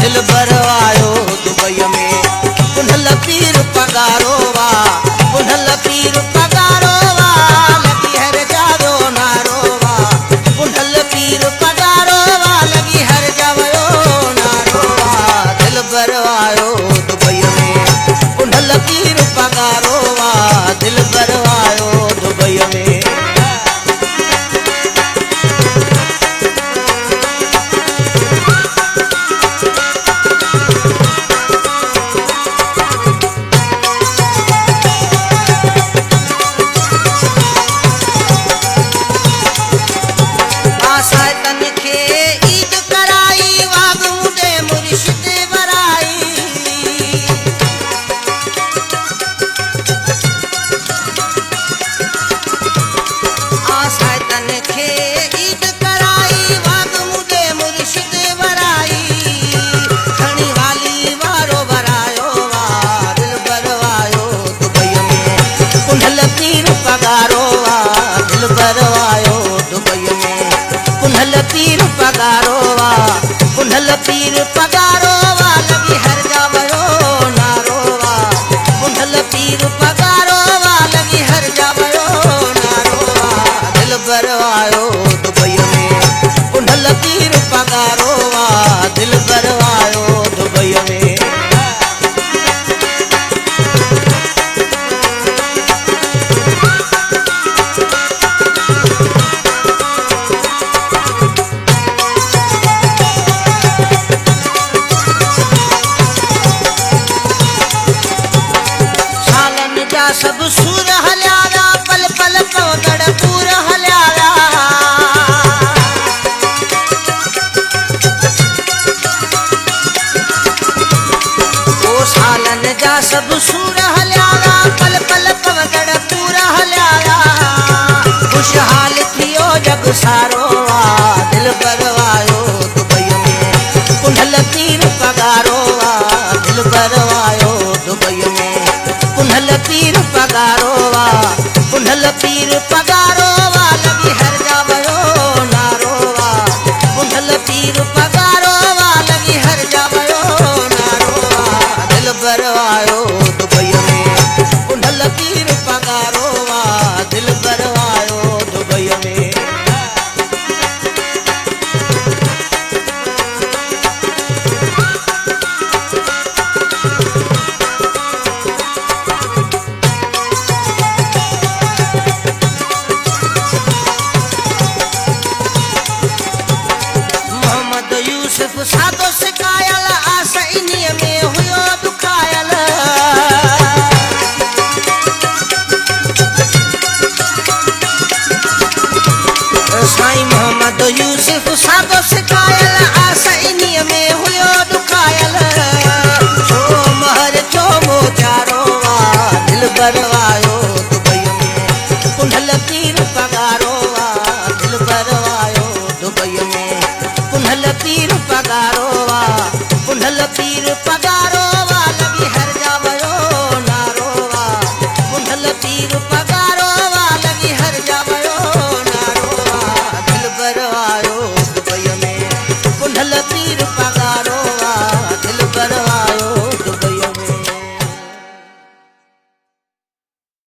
दिल भरवायो दुबई में पुनल पीर पगारो वा पुनल पीर पगारो वा लगी हर जावो नारो वा पुनल पीर पगारो वा लगी हर जावो नारो वा दिल भरवायो दुबई में पुनल पीर पगारो वा दिल भरवायो दुबई में पीर पगारो वा पुनल पीर पगारो वा लगी हर जावरो नारो वा पुनल पीर पगारो वा लगी हर जावरो नारो वा दिल भरवायो दुबई में पुनल पीर पगारो वा दिल भरवायो दुबई में सब सुर हल्याला पल पल पवगड़ पूर हल्याला ओ सालन जा सब सुर हल्याला पल पल पवगड़ पूर हल्याला खुशहाल थियो जग सारो वा दिल भरवायो दुबई में पुनल पीर पगारो वा दिल भरवायो दुबई में पुनल पीर पगारो वा पुनल पीर पगारो वा लगी हर जावरो नारो वा पुनल पीर पगारो वा लगी हर जावरो नारो वा दिल भरवायो दुबई में पुनल पीर पगारो वा दिल भरवायो दुबई में सादो सिकायल आस इन्हीअ में हुयो दुखायल साईं मोहम्मद यूसुफ सादो सिकायल आस इन्हीअ में हुयो दुखायल छो महर छो मोचारो वा दिल भरवायो दुबई में पुनल पीर पगारो वा दिल भरवायो दुबई में पुनल पीर पगारो वा पुनल पीर पगारो